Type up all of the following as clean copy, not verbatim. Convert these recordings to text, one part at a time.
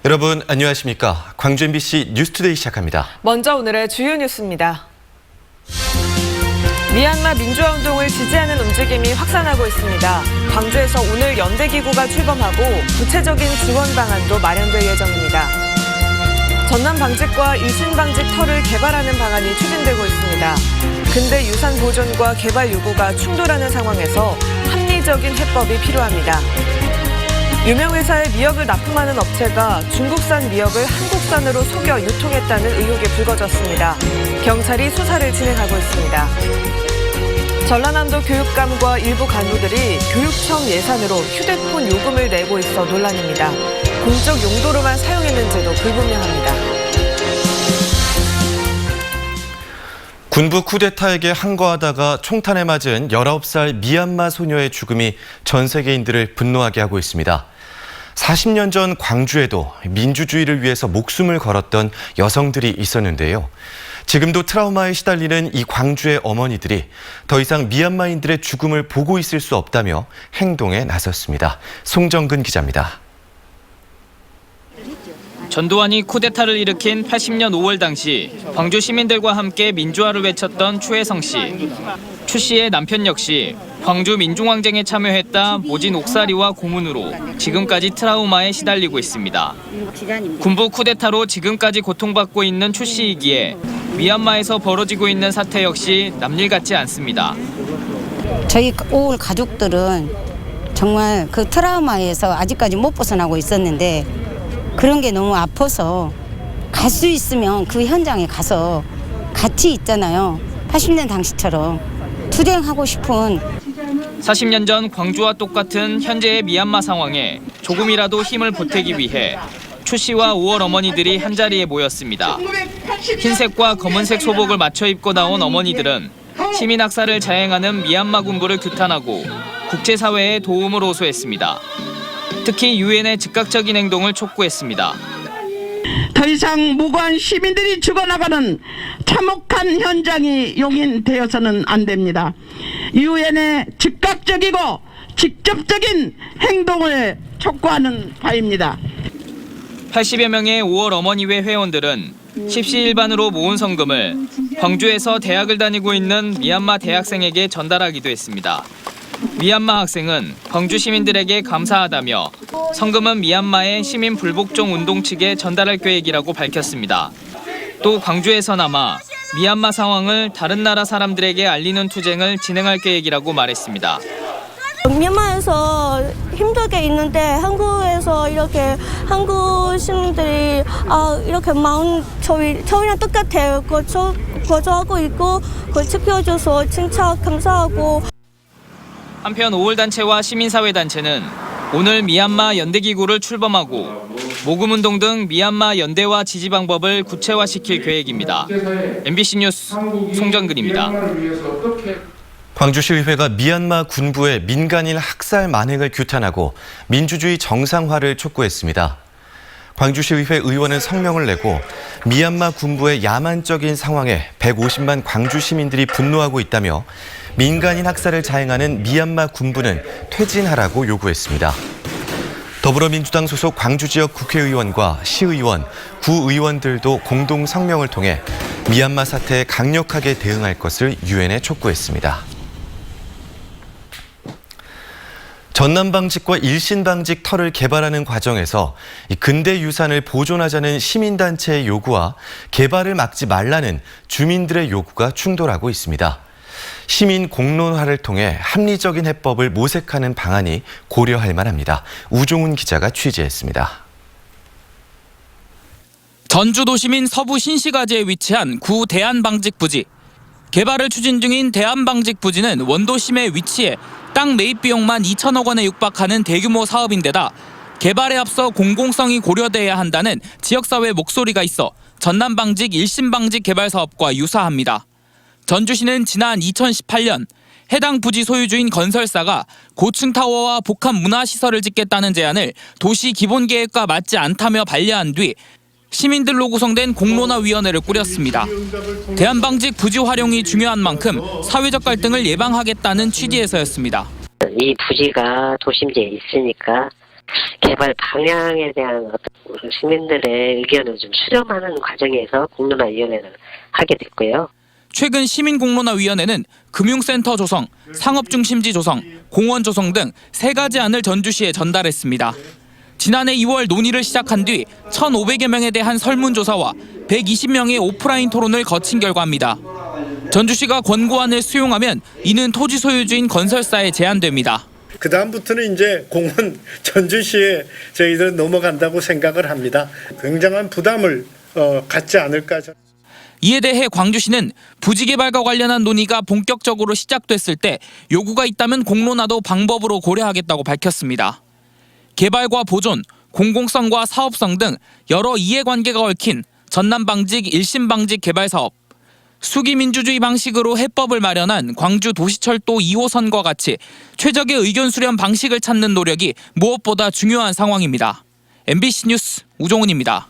여러분 안녕하십니까? 광주 MBC 뉴스투데이 시작합니다. 먼저 오늘의 주요 뉴스입니다. 미얀마 민주화 운동을 지지하는 움직임이 확산하고 있습니다. 광주에서 오늘 연대기구가 출범하고 구체적인 지원 방안도 마련될 예정입니다. 전남 방직과 일신 방직 터를 개발하는 방안이 추진되고 있습니다. 근대 유산 보존과 개발 요구가 충돌하는 상황에서 합리적인 해법이 필요합니다. 유명 회사에 미역을 납품하는 업체가 중국산 미역을 한국산으로 속여 유통했다는 의혹이 불거졌습니다. 경찰이 수사를 진행하고 있습니다. 전라남도 교육감과 일부 간부들이 교육청 예산으로 휴대폰 요금을 내고 있어 논란입니다. 공적 용도로만 사용했는지도 불분명합니다. 군부 쿠데타에게 항거하다가 총탄에 맞은 19살 미얀마 소녀의 죽음이 전 세계인들을 분노하게 하고 있습니다. 40년 전 광주에도 민주주의를 위해서 목숨을 걸었던 여성들이 있었는데요. 지금도 트라우마에 시달리는 이 광주의 어머니들이 더 이상 미얀마인들의 죽음을 보고 있을 수 없다며 행동에 나섰습니다. 송정근 기자입니다. 전두환이 쿠데타를 일으킨 80년 5월 당시 광주 시민들과 함께 민주화를 외쳤던 추혜성 씨. 추 씨의 남편 역시 광주 민중항쟁에 참여했다 모진 옥사리와 고문으로 지금까지 트라우마에 시달리고 있습니다. 군부 쿠데타로 지금까지 고통받고 있는 추 씨이기에 미얀마에서 벌어지고 있는 사태 역시 남일 같지 않습니다. 저희 올 가족들은 정말 그 트라우마에서 아직까지 못 벗어나고 있었는데 그런 게 너무 아파서 갈 수 있으면 그 현장에 가서 같이 있잖아요. 80년 당시처럼 투쟁하고 싶은 40년 전 광주와 똑같은 현재의 미얀마 상황에 조금이라도 힘을 보태기 위해 추 씨와 5월 어머니들이 한자리에 모였습니다. 흰색과 검은색 소복을 맞춰 입고 나온 어머니들은 시민학살을 자행하는 미얀마 군부를 규탄하고 국제사회에 도움을 호소했습니다. 특히 유엔의 즉각적인 행동을 촉구했습니다. 더 이상 무고한 시민들이 죽어나가는 참혹한 현장이 용인되어서는 안 됩니다. 유엔의 즉각적이고 직접적인 행동을 촉구하는 바입니다. 80여 명의 5월 어머니회 회원들은 십시일반으로 모은 성금을 광주에서 대학을 다니고 있는 미얀마 대학생에게 전달하기도 했습니다. 미얀마 학생은 광주 시민들에게 감사하다며 성금은 미얀마의 시민 불복종 운동 측에 전달할 계획이라고 밝혔습니다. 또 광주에서나마 미얀마 상황을 다른 나라 사람들에게 알리는 투쟁을 진행할 계획이라고 말했습니다. 미얀마에서 힘들게 있는데 한국에서 이렇게 한국 시민들이 이렇게 마음 저희랑 똑같아요. 거주하고 있고 그걸 지켜줘서 진짜 감사하고. 한편 5월 단체와 시민사회단체는 오늘 미얀마 연대기구를 출범하고 모금운동 등 미얀마 연대와 지지 방법을 구체화시킬 계획입니다. MBC 뉴스 송정근입니다. 광주시의회가 미얀마 군부의 민간인 학살 만행을 규탄하고 민주주의 정상화를 촉구했습니다. 광주시의회 의원은 성명을 내고 미얀마 군부의 야만적인 상황에 150만 광주 시민들이 분노하고 있다며 민간인 학살을 자행하는 미얀마 군부는 퇴진하라고 요구했습니다. 더불어민주당 소속 광주 지역 국회의원과 시의원, 구의원들도 공동 성명을 통해 미얀마 사태에 강력하게 대응할 것을 유엔에 촉구했습니다. 전남 방직과 일신 방직 터를 개발하는 과정에서 근대 유산을 보존하자는 시민단체의 요구와 개발을 막지 말라는 주민들의 요구가 충돌하고 있습니다. 시민 공론화를 통해 합리적인 해법을 모색하는 방안이 고려할 만합니다. 우종훈 기자가 취재했습니다. 전주도시민 서부 신시가지에 위치한 구 대안방직부지. 개발을 추진 중인 대안방직부지는 원도심에 위치해 땅 매입 비용만 2천억 원에 육박하는 대규모 사업인데다 개발에 앞서 공공성이 고려돼야 한다는 지역사회 목소리가 있어 전남방직 일신방직 개발 사업과 유사합니다. 전주시는 지난 2018년 해당 부지 소유주인 건설사가 고층 타워와 복합 문화시설을 짓겠다는 제안을 도시 기본계획과 맞지 않다며 반려한 뒤 시민들로 구성된 공론화위원회를 꾸렸습니다. 대안방직 부지 활용이 중요한 만큼 사회적 갈등을 예방하겠다는 취지에서였습니다. 이 부지가 도심지에 있으니까 개발 방향에 대한 어떤 시민들의 의견을 좀 수렴하는 과정에서 공론화위원회를 하게 됐고요. 최근 시민공론화위원회는 금융센터 조성, 상업중심지 조성, 공원 조성 등 3가지 안을 전주시에 전달했습니다. 지난해 2월 논의를 시작한 뒤 1,500여 명에 대한 설문조사와 120명의 오프라인 토론을 거친 결과입니다. 전주시가 권고안을 수용하면 이는 토지 소유주인 건설사에 제한됩니다. 그 다음부터는 이제 공원 전주시에 저희들은 넘어간다고 생각을 합니다. 굉장한 부담을 갖지 않을까. 이에 대해 광주시는 부지 개발과 관련한 논의가 본격적으로 시작됐을 때 요구가 있다면 공론화도 방법으로 고려하겠다고 밝혔습니다. 개발과 보존, 공공성과 사업성 등 여러 이해관계가 얽힌 전남방직 1심 방직 개발 사업, 수기민주주의 방식으로 해법을 마련한 광주 도시철도 2호선과 같이 최적의 의견 수렴 방식을 찾는 노력이 무엇보다 중요한 상황입니다. MBC 뉴스 우종훈입니다.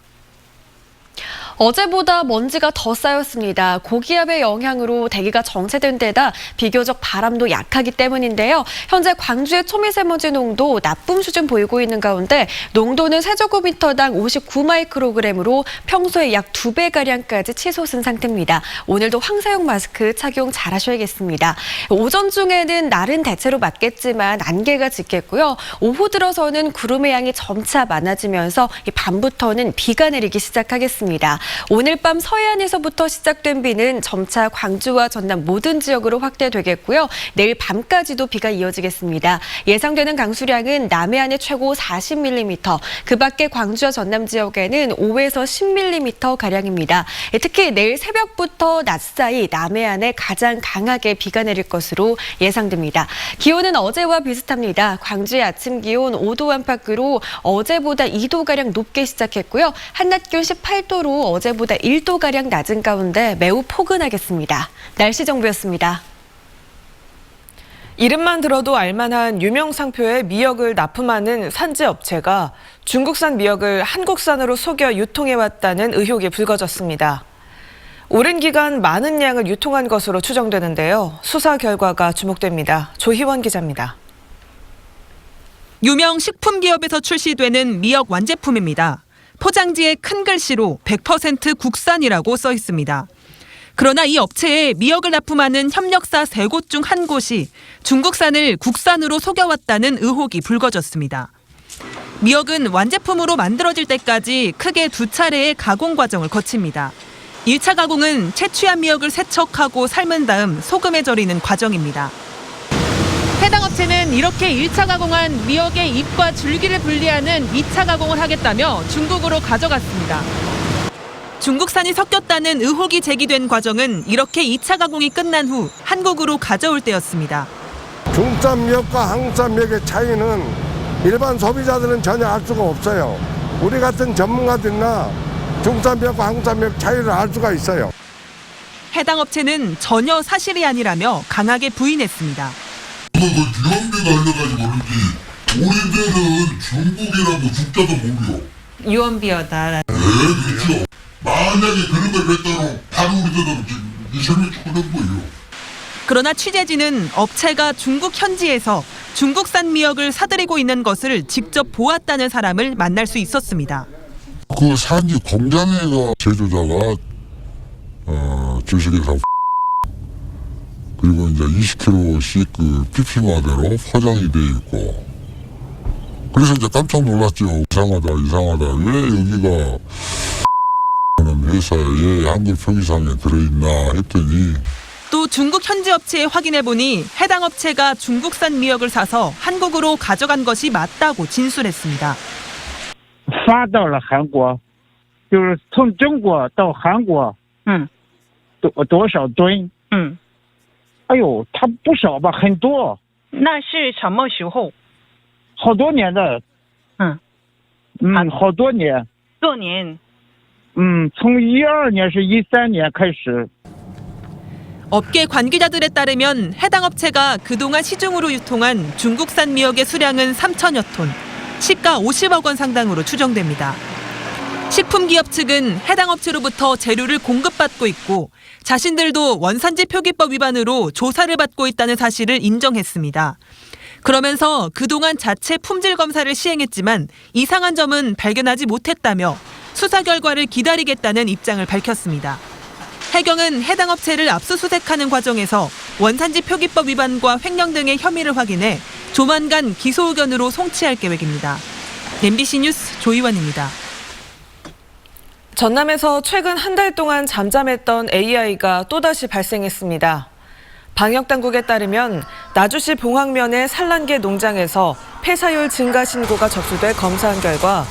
어제보다 먼지가 더 쌓였습니다. 고기압의 영향으로 대기가 정체된 데다 비교적 바람도 약하기 때문인데요. 현재 광주의 초미세먼지 농도 나쁨 수준 보이고 있는 가운데 농도는 세제곱미터당 59마이크로그램으로 평소에 약 2배가량까지 치솟은 상태입니다. 오늘도 황사용 마스크 착용 잘하셔야겠습니다. 오전 중에는 날은 대체로 맑겠지만 안개가 짙겠고요. 오후 들어서는 구름의 양이 점차 많아지면서 밤부터는 비가 내리기 시작하겠습니다. 오늘 밤 서해안에서부터 시작된 비는 점차 광주와 전남 모든 지역으로 확대되겠고요. 내일 밤까지도 비가 이어지겠습니다. 예상되는 강수량은 남해안에 최고 40mm, 그 밖에 광주와 전남 지역에는 5에서 10mm가량입니다. 특히 내일 새벽부터 낮 사이 남해안에 가장 강하게 비가 내릴 것으로 예상됩니다. 기온은 어제와 비슷합니다. 광주의 아침 기온 5도 안팎으로 어제보다 2도가량 높게 시작했고요. 한낮 기온 18도로 어제보다 1도가량 낮은 가운데 매우 포근하겠습니다. 날씨 정보였습니다. 이름만 들어도 알만한 유명 상표의 미역을 납품하는 산지 업체가 중국산 미역을 한국산으로 속여 유통해왔다는 의혹이 불거졌습니다. 오랜 기간 많은 양을 유통한 것으로 추정되는데요. 수사 결과가 주목됩니다. 조희원 기자입니다. 유명 식품 기업에서 출시되는 미역 완제품입니다. 포장지에 큰 글씨로 100% 국산이라고 써 있습니다. 그러나 이 업체에 미역을 납품하는 협력사 3곳 중 한 곳이 중국산을 국산으로 속여왔다는 의혹이 불거졌습니다. 미역은 완제품으로 만들어질 때까지 크게 2차례의 가공 과정을 거칩니다. 1차 가공은 채취한 미역을 세척하고 삶은 다음 소금에 절이는 과정입니다. 해당 업체는 이렇게 1차 가공한 미역의 잎과 줄기를 분리하는 2차 가공을 하겠다며 중국으로 가져갔습니다. 중국산이 섞였다는 의혹이 제기된 과정은 이렇게 2차 가공이 끝난 후 한국으로 가져올 때였습니다. 중국산 미역과 한국산 미역의 차이는 일반 소비자들은 전혀 알 수가 없어요. 우리 같은 전문가들이나 중국산 미역과 한국산 미역 차이를 알 수가 있어요. 해당 업체는 전혀 사실이 아니라며 강하게 부인했습니다. 유언비가 흘러가지고 그런지 우리들은 중국이라고 죽자도 모르요. 유언비어다. 네, 그렇죠. 만약에 그런 걸 했다면 바로 우리들은 이선을 추구는 거예요. 그러나 취재진은 업체가 중국 현지에서 중국산 미역을 사들이고 있는 것을 직접 보았다는 사람을 만날 수 있었습니다. 그 산지 공장에가 제조자가 주식회사 그리고 이제 20kg씩 그 PP마대로 포장이 돼 있고 그래서 이제 깜짝 놀랐죠. 이상하다. 왜 여기가 회사에 한글 표기상에 들어있나 했더니 또 중국 현지 업체에 확인해보니 해당 업체가 중국산 미역을 사서 한국으로 가져간 것이 맞다고 진술했습니다. 发到了韩国，就是从中国到韩国，多少吨？哎呦，它不少吧，很多。那是什么时候？好多年的。好多年。多年。从12年是13年开始。 업계 관계자들에 따르면 해당 업체가 그동안 시중으로 유통한 중국산 미역의 수량은 3천여 톤, 시가 50억 원 상당으로 추정됩니다. 식품기업 측은 해당 업체로부터 재료를 공급받고 있고 자신들도 원산지 표기법 위반으로 조사를 받고 있다는 사실을 인정했습니다. 그러면서 그동안 자체 품질 검사를 시행했지만 이상한 점은 발견하지 못했다며 수사 결과를 기다리겠다는 입장을 밝혔습니다. 해경은 해당 업체를 압수수색하는 과정에서 원산지 표기법 위반과 횡령 등의 혐의를 확인해 조만간 기소 의견으로 송치할 계획입니다. MBC 뉴스 조이완입니다. 전남에서 최근 한 달 동안 잠잠했던 AI가 또다시 발생했습니다. 방역당국에 따르면 나주시 봉황면의 산란계 농장에서 폐사율 증가 신고가 접수돼 검사한 결과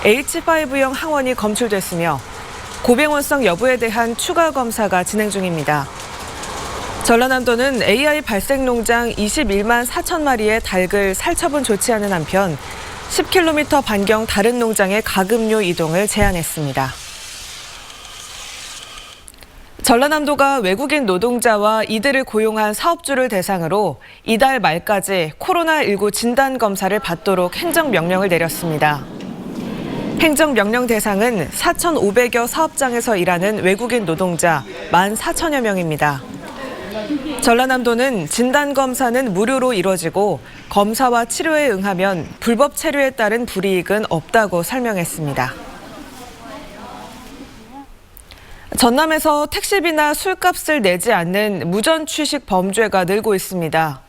H5형 항원이 검출됐으며 고병원성 여부에 대한 추가 검사가 진행 중입니다. 전라남도는 AI 발생 농장 21만 4천 마리의 닭을 살처분 조치하는 한편 10km 반경 다른 농장의 가금류 이동을 제한했습니다. 전라남도가 외국인 노동자와 이들을 고용한 사업주를 대상으로 이달 말까지 코로나19 진단검사를 받도록 행정명령을 내렸습니다. 행정명령 대상은 4,500여 사업장에서 일하는 외국인 노동자 14,000여 명입니다. 전라남도는 진단검사는 무료로 이뤄지고 검사와 치료에 응하면 불법 체류에 따른 불이익은 없다고 설명했습니다. 전남에서 택시비나 술값을 내지 않는 무전취식 범죄가 늘고 있습니다.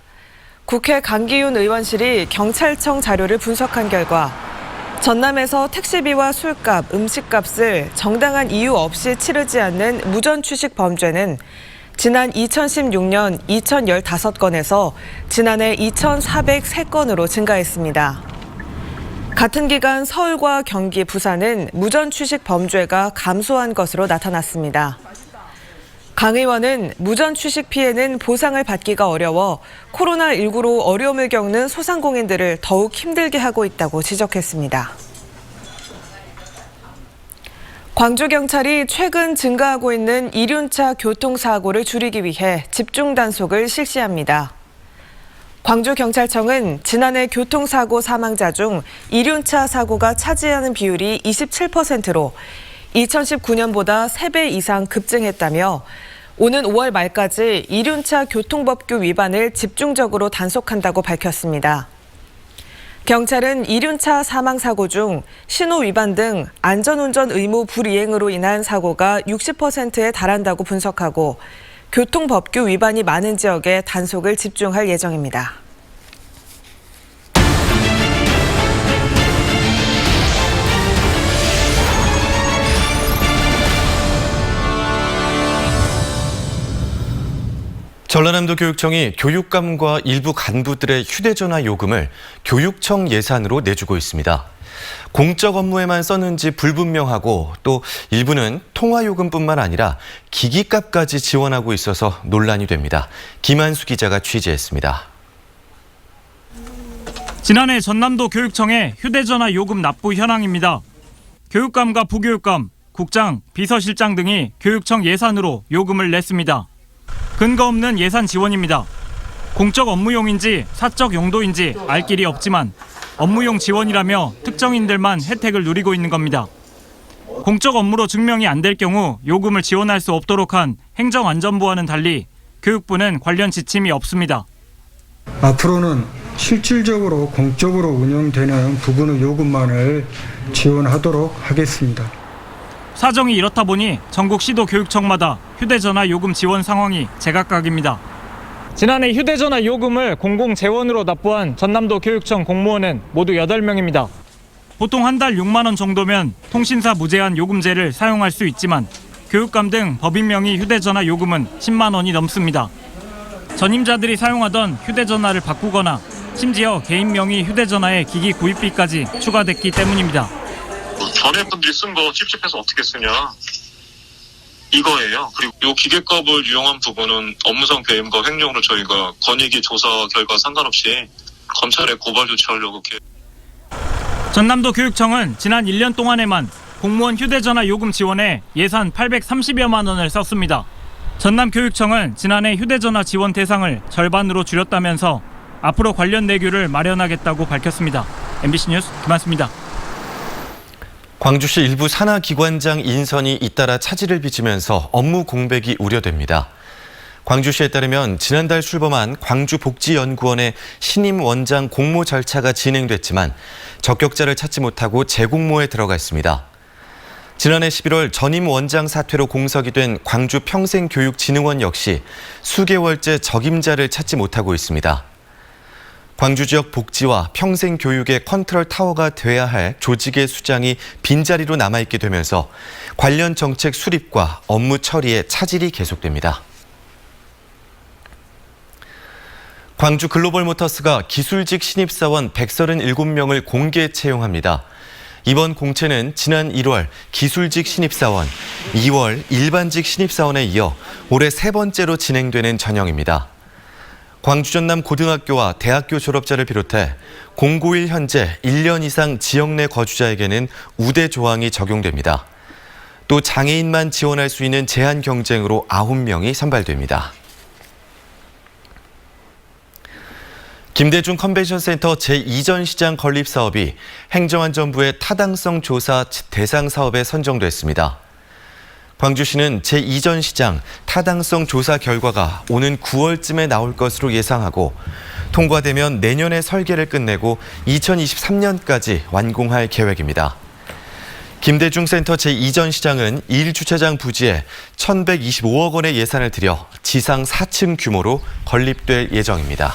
국회 강기훈 의원실이 경찰청 자료를 분석한 결과 전남에서 택시비와 술값, 음식값을 정당한 이유 없이 치르지 않는 무전취식 범죄는 지난 2016년 2015건에서 지난해 2,403건으로 증가했습니다. 같은 기간 서울과 경기, 부산은 무전취식 범죄가 감소한 것으로 나타났습니다. 강 의원은 무전취식 피해는 보상을 받기가 어려워 코로나19로 어려움을 겪는 소상공인들을 더욱 힘들게 하고 있다고 지적했습니다. 광주경찰이 최근 증가하고 있는 이륜차 교통사고를 줄이기 위해 집중 단속을 실시합니다. 광주경찰청은 지난해 교통사고 사망자 중 이륜차 사고가 차지하는 비율이 27%로 2019년보다 3배 이상 급증했다며 오는 5월 말까지 이륜차 교통법규 위반을 집중적으로 단속한다고 밝혔습니다. 경찰은 이륜차 사망사고 중 신호 위반 등 안전운전 의무 불이행으로 인한 사고가 60%에 달한다고 분석하고 교통법규 위반이 많은 지역에 단속을 집중할 예정입니다. 전라남도 교육청이 교육감과 일부 간부들의 휴대전화 요금을 교육청 예산으로 내주고 있습니다. 공적 업무에만 썼는지 불분명하고 또 일부는 통화요금뿐만 아니라 기기값까지 지원하고 있어서 논란이 됩니다. 김한수 기자가 취재했습니다. 지난해 전남도 교육청의 휴대전화 요금 납부 현황입니다. 교육감과 부교육감, 국장, 비서실장 등이 교육청 예산으로 요금을 냈습니다. 근거 없는 예산 지원입니다. 공적 업무용인지 사적 용도인지 알 길이 없지만 업무용 지원이라며 특정인들만 혜택을 누리고 있는 겁니다. 공적 업무로 증명이 안 될 경우 요금을 지원할 수 없도록 한 행정안전부와는 달리 교육부는 관련 지침이 없습니다. 앞으로는 실질적으로 공적으로 운영되는 부분의 요금만을 지원하도록 하겠습니다. 사정이 이렇다 보니 전국 시도 교육청마다 휴대전화 요금 지원 상황이 제각각입니다. 지난해 휴대전화 요금을 공공재원으로 납부한 전남도 교육청 공무원은 모두 8명입니다. 보통 한 달 6만 원 정도면 통신사 무제한 요금제를 사용할 수 있지만 교육감 등 법인 명의 휴대전화 요금은 10만 원이 넘습니다. 전임자들이 사용하던 휴대전화를 바꾸거나 심지어 개인 명의 휴대전화에 기기 구입비까지 추가됐기 때문입니다. 전에 분들이 쓴 거 찝찝해서 어떻게 쓰냐 이거예요. 그리고 이 기계값을 이용한 부분은 업무상 배임과 횡령으로 저희가 권익위 조사 결과 상관없이 검찰에 고발 조치하려고 전남도 교육청은 지난 1년 동안에만 공무원 휴대전화 요금 지원에 예산 830여만 원을 썼습니다. 전남교육청은 지난해 휴대전화 지원 대상을 절반으로 줄였다면서 앞으로 관련 내규를 마련하겠다고 밝혔습니다. MBC 뉴스 김한수입니다. 광주시 일부 산하기관장 인선이 잇따라 차질을 빚으면서 업무 공백이 우려됩니다. 광주시에 따르면 지난달 출범한 광주복지연구원의 신임 원장 공모 절차가 진행됐지만 적격자를 찾지 못하고 재공모에 들어가 있습니다. 지난해 11월 전임 원장 사퇴로 공석이 된 광주평생교육진흥원 역시 수개월째 적임자를 찾지 못하고 있습니다. 광주 지역 복지와 평생교육의 컨트롤 타워가 돼야 할 조직의 수장이 빈자리로 남아있게 되면서 관련 정책 수립과 업무 처리에 차질이 계속됩니다. 광주 글로벌모터스가 기술직 신입사원 137명을 공개 채용합니다. 이번 공채는 지난 1월 기술직 신입사원, 2월 일반직 신입사원에 이어 올해 세 번째로 진행되는 전형입니다. 광주 전남 고등학교와 대학교 졸업자를 비롯해 공고일 현재 1년 이상 지역 내 거주자에게는 우대 조항이 적용됩니다. 또 장애인만 지원할 수 있는 제한 경쟁으로 9명이 선발됩니다. 김대중 컨벤션센터 제2전 시장 건립 사업이 행정안전부의 타당성 조사 대상 사업에 선정됐습니다. 광주시는 제2전 시장 타당성 조사 결과가 오는 9월쯤에 나올 것으로 예상하고 통과되면 내년에 설계를 끝내고 2023년까지 완공할 계획입니다. 김대중 센터 제2전 시장은 1주차장 부지에 1,125억 원의 예산을 들여 지상 4층 규모로 건립될 예정입니다.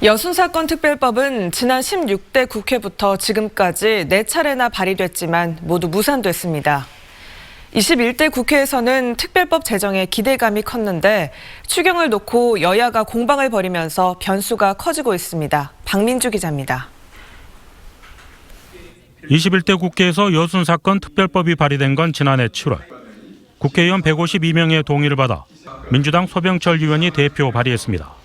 여순사건 특별법은 지난 16대 국회부터 지금까지 4차례나 발의됐지만 모두 무산됐습니다. 21대 국회에서는 특별법 제정에 기대감이 컸는데 추경을 놓고 여야가 공방을 벌이면서 변수가 커지고 있습니다. 박민주 기자입니다. 21대 국회에서 여순사건 특별법이 발의된 건 지난해 7월. 국회의원 152명의 동의를 받아 민주당 소병철 의원이 대표 발의했습니다.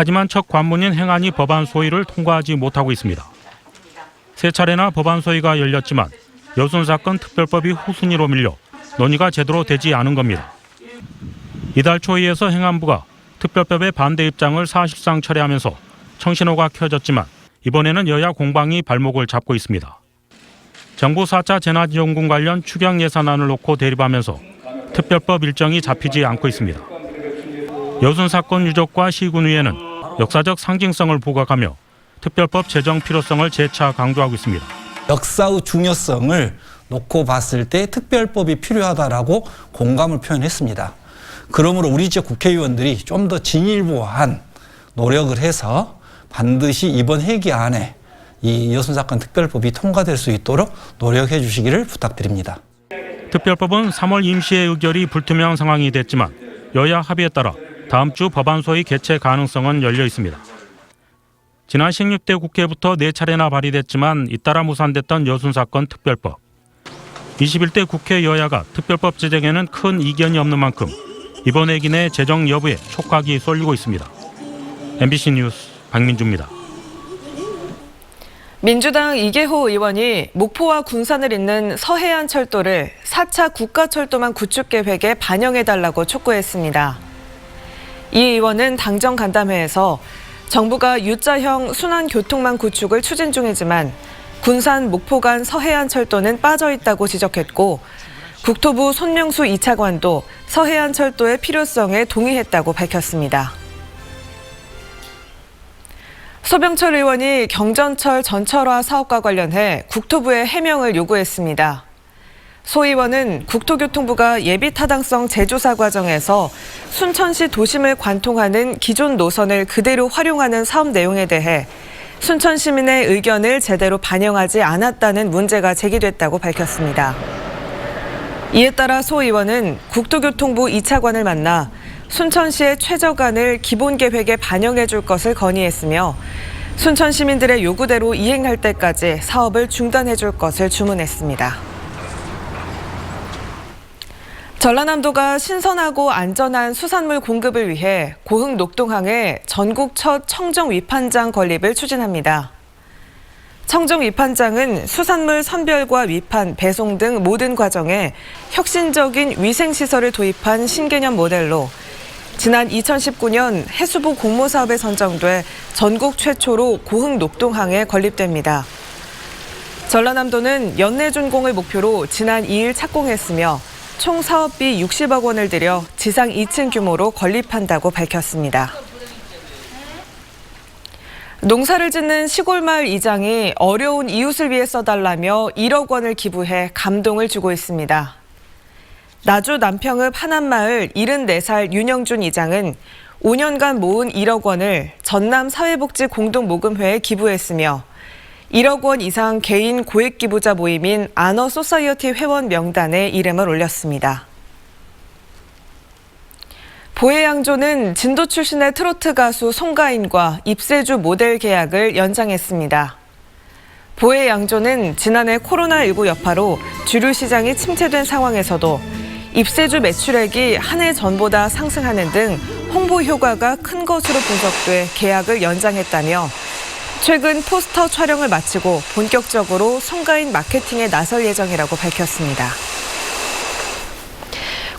하지만 첫 관문인 행안위 법안 소위를 통과하지 못하고 있습니다. 세 차례나 법안 소위가 열렸지만 여순사건 특별법이 후순위로 밀려 논의가 제대로 되지 않은 겁니다. 이달 초의에서 행안부가 특별법의 반대 입장을 사실상 철회하면서 청신호가 켜졌지만 이번에는 여야 공방이 발목을 잡고 있습니다. 정부 4차 재난지원금 관련 추경 예산안을 놓고 대립하면서 특별법 일정이 잡히지 않고 있습니다. 여순사건 유족과 시군의회는 역사적 상징성을 부각하며 특별법 제정 필요성을 재차 강조하고 있습니다. 역사의 중요성을 놓고 봤을 때 특별법이 필요하다라고 공감을 표현했습니다. 그러므로 우리 지역 국회의원들이 좀 더 진일보한 노력을 해서 반드시 이번 회기 안에 이 여순사건 특별법이 통과될 수 있도록 노력해 주시기를 부탁드립니다. 특별법은 3월 임시의 의결이 불투명한 상황이 됐지만 여야 합의에 따라 다음 주 법안 소위 개최 가능성은 열려 있습니다. 지난 16대 국회부터 4차례나 발의됐지만 잇따라 무산됐던 여순사건 특별법. 21대 국회 여야가 특별법 제정에는 큰 이견이 없는 만큼 이번 회기 내 제정 여부에 촉각이 쏠리고 있습니다. MBC 뉴스 박민주입니다. 민주당 이계호 의원이 목포와 군산을 잇는 서해안 철도를 4차 국가철도망 구축 계획에 반영해달라고 촉구했습니다. 이 의원은 당정 간담회에서 정부가 U자형 순환교통망 구축을 추진 중이지만 군산 목포 간 서해안 철도는 빠져있다고 지적했고 국토부 손명수 2차관도 서해안 철도의 필요성에 동의했다고 밝혔습니다. 소병철 의원이 경전철 전철화 사업과 관련해 국토부에 해명을 요구했습니다. 소 의원은 국토교통부가 예비타당성 재조사 과정에서 순천시 도심을 관통하는 기존 노선을 그대로 활용하는 사업 내용에 대해 순천 시민의 의견을 제대로 반영하지 않았다는 문제가 제기됐다고 밝혔습니다. 이에 따라 소 의원은 국토교통부 2차관을 만나 순천시의 최저간을 기본계획에 반영해 줄 것을 건의했으며 순천 시민들의 요구대로 이행할 때까지 사업을 중단해 줄 것을 주문했습니다. 전라남도가 신선하고 안전한 수산물 공급을 위해 고흥 녹동항에 전국 첫 청정 위판장 건립을 추진합니다. 청정 위판장은 수산물 선별과 위판, 배송 등 모든 과정에 혁신적인 위생시설을 도입한 신개념 모델로 지난 2019년 해수부 공모사업에 선정돼 전국 최초로 고흥 녹동항에 건립됩니다. 전라남도는 연내준공을 목표로 지난 2일 착공했으며 총 사업비 60억 원을 들여 지상 2층 규모로 건립한다고 밝혔습니다. 농사를 짓는 시골마을 이장이 어려운 이웃을 위해 써달라며 1억 원을 기부해 감동을 주고 있습니다. 나주 남평읍 하남마을 74살 윤영준 이장은 5년간 모은 1억 원을 전남사회복지공동모금회에 기부했으며 1억 원 이상 개인 고액기부자 모임인 아너소사이어티 회원 명단에 이름을 올렸습니다. 보혜양조는 진도 출신의 트로트 가수 송가인과 입세주 모델 계약을 연장했습니다. 보혜양조는 지난해 코로나19 여파로 주류 시장이 침체된 상황에서도 입세주 매출액이 한 해 전보다 상승하는 등 홍보 효과가 큰 것으로 분석돼 계약을 연장했다며 최근 포스터 촬영을 마치고 본격적으로 송가인 마케팅에 나설 예정이라고 밝혔습니다.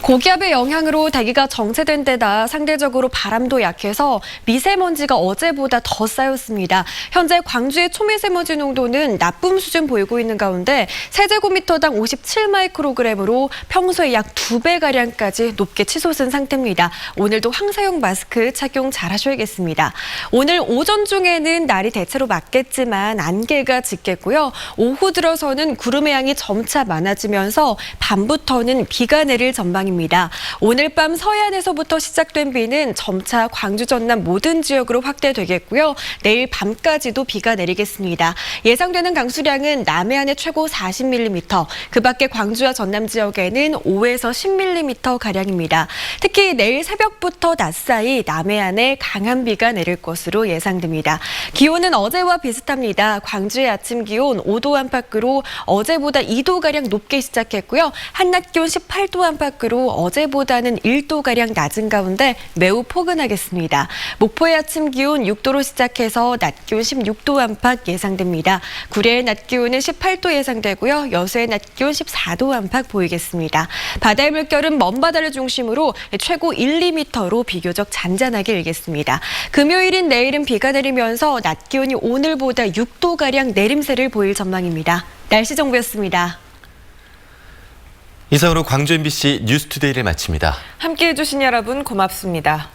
고기압의 영향으로 대기가 정체된 데다 상대적으로 바람도 약해서 미세먼지가 어제보다 더 쌓였습니다. 현재 광주의 초미세먼지 농도는 나쁨 수준 보이고 있는 가운데 세제곱미터당 57마이크로그램으로 평소에 약 2배가량까지 높게 치솟은 상태입니다. 오늘도 황사용 마스크 착용 잘 하셔야겠습니다. 오늘 오전 중에는 날이 대체로 맑겠지만 안개가 짙겠고요. 오후 들어서는 구름의 양이 점차 많아지면서 밤부터는 비가 내릴 전망입니다. 오늘 밤 서해안에서부터 시작된 비는 점차 광주 전남 모든 지역으로 확대되겠고요. 내일 밤까지도 비가 내리겠습니다. 예상되는 강수량은 남해안에 최고 40mm, 그 밖에 광주와 전남 지역에는 5에서 10mm가량입니다. 특히 내일 새벽부터 낮 사이 남해안에 강한 비가 내릴 것으로 예상됩니다. 기온은 어제와 비슷합니다. 광주의 아침 기온 5도 안팎으로 어제보다 2도가량 높게 시작했고요. 한낮 기온 18도 안팎으로 어제보다는 1도가량 낮은 가운데 매우 포근하겠습니다. 목포의 아침 기온 6도로 시작해서 낮 기온 16도 안팎 예상됩니다. 구례의 낮 기온은 18도 예상되고요. 여수의 낮 기온 14도 안팎 보이겠습니다. 바다의 물결은 먼 바다를 중심으로 최고 1, 2m로 비교적 잔잔하게 일겠습니다. 금요일인 내일은 비가 내리면서 낮 기온이 오늘보다 6도가량 내림세를 보일 전망입니다. 날씨 정보였습니다. 이상으로 광주 MBC 뉴스투데이를 마칩니다. 함께해 주신 여러분 고맙습니다.